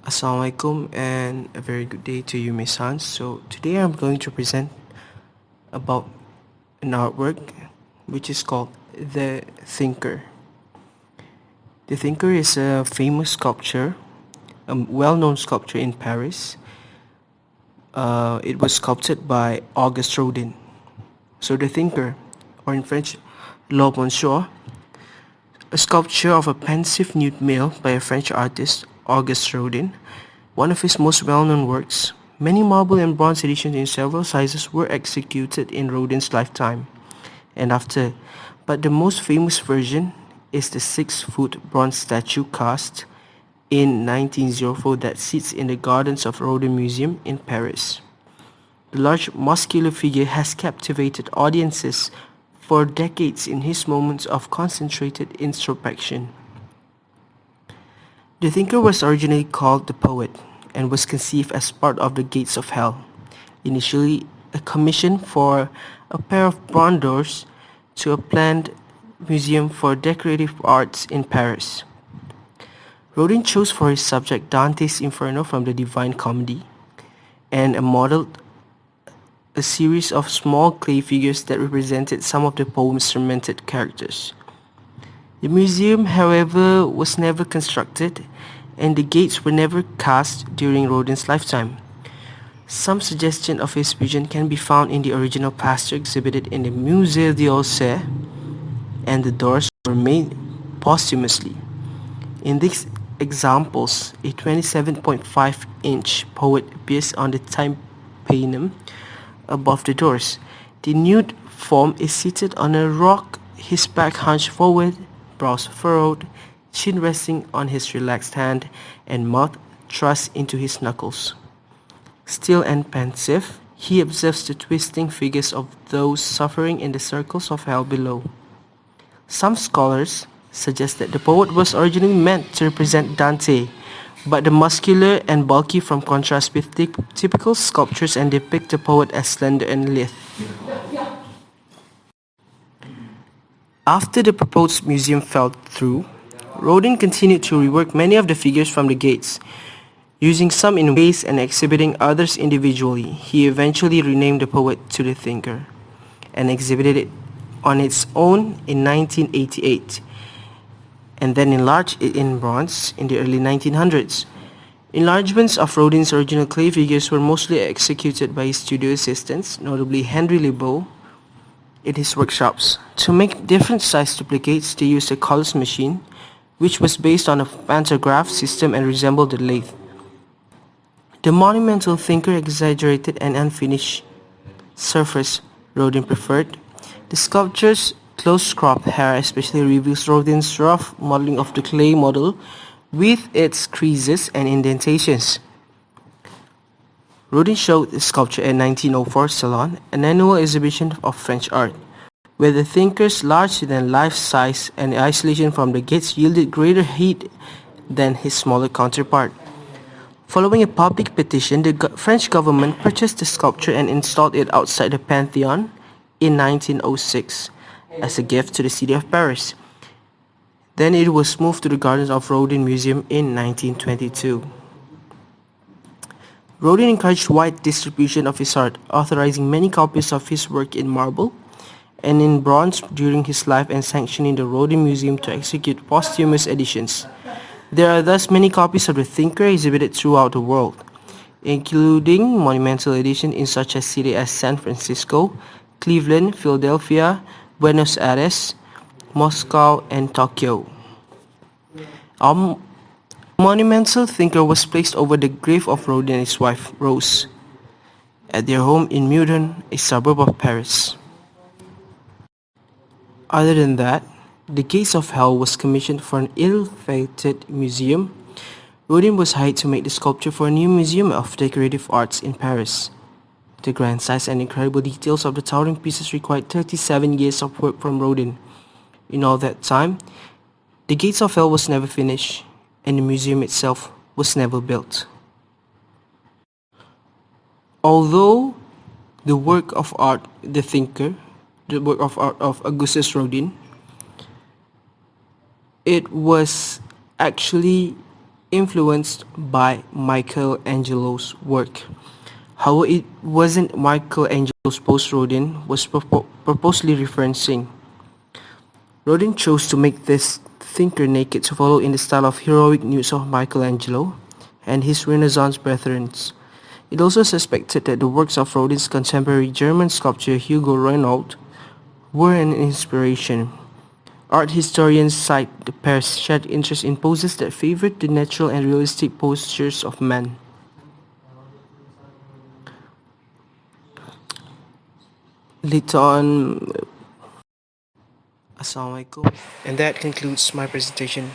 Assalamualaikum and a very good day to you, Miss Hans. So today I'm going to present about an artwork which is called The Thinker. The Thinker is a famous sculpture, a well-known sculpture in Paris. It was sculpted by Auguste Rodin. So The Thinker, or in French, Le Monsieur, a sculpture of a pensive nude male by a French artist, Auguste Rodin, one of his most well-known works. Many marble and bronze editions in several sizes were executed in Rodin's lifetime and after, but the most famous version is the 6-foot bronze statue cast in 1904 that sits in the gardens of Rodin Museum in Paris. The large muscular figure has captivated audiences for decades in his moments of concentrated introspection. The thinker was originally called the poet and was conceived as part of the Gates of Hell, initially a commission for a pair of bronze doors to a planned museum for decorative arts in Paris. Rodin chose for his subject Dante's Inferno from the Divine Comedy and modeled a series of small clay figures that represented some of the poem's tormented characters. The museum, however, was never constructed and the gates were never cast during Rodin's lifetime. Some suggestion of his vision can be found in the original plaster exhibited in the Musée d'Orsay, and the doors were made posthumously. In these examples, a 27.5-inch poet appears on the tympanum above the doors. The nude form is seated on a rock, his back hunched forward, brows furrowed, chin resting on his relaxed hand, and mouth thrust into his knuckles. Still and pensive, he observes the twisting figures of those suffering in the circles of hell below. Some scholars suggest that the poet was originally meant to represent Dante, but the muscular and bulky form contrast with typical sculptures and depict the poet as slender and lithe. After the proposed museum fell through, Rodin continued to rework many of the figures from the gates, using some in waste and exhibiting others individually. He eventually renamed the poet to the Thinker and exhibited it on its own in 1988 and then enlarged it in bronze in the early 1900s. Enlargements of Rodin's original clay figures were mostly executed by his studio assistants, notably Henry Lebeau, in his workshops. To make different size duplicates, they used a colors machine, which was based on a pantograph system and resembled the lathe. The monumental Thinker exaggerated and unfinished surface Rodin preferred. The sculpture's close-cropped hair especially reveals Rodin's rough modeling of the clay model with its creases and indentations. Rodin showed the sculpture at 1904 Salon, an annual exhibition of French art, where the thinker's larger-than-life size and isolation from the gates yielded greater heat than his smaller counterpart. Following a public petition, the French government purchased the sculpture and installed it outside the Pantheon in 1906 as a gift to the city of Paris. Then it was moved to the gardens of Rodin Museum in 1922. Rodin encouraged wide distribution of his art, authorizing many copies of his work in marble and in bronze during his life and sanctioning the Rodin Museum to execute posthumous editions. There are thus many copies of the Thinker exhibited throughout the world, including monumental editions in such a city as San Francisco, Cleveland, Philadelphia, Buenos Aires, Moscow, and Tokyo. Our monumental Thinker was placed over the grave of Rodin and his wife, Rose, at their home in Meudon, a suburb of Paris. Other than that, the Gates of Hell was commissioned for an ill-fated museum. Rodin was hired to make the sculpture for a new museum of decorative arts in Paris. The grand size and incredible details of the towering pieces required 37 years of work from Rodin. In all that time, the Gates of Hell was never finished, and the museum itself was never built. Although the work of art, The Thinker, the work of art of Augustus Rodin, it was actually influenced by Michelangelo's work. However, it wasn't Michelangelo's post Rodin was purposely referencing. Rodin chose to make this thinker naked to follow in the style of heroic nudes of Michelangelo and his Renaissance brethren. It also suspected that the works of Rodin's contemporary German sculptor Hugo Reinhold were an inspiration. Art historians cite the pair's shared interest in poses that favored the natural and realistic postures of man. Later on, Assalamualaikum. And that concludes my presentation.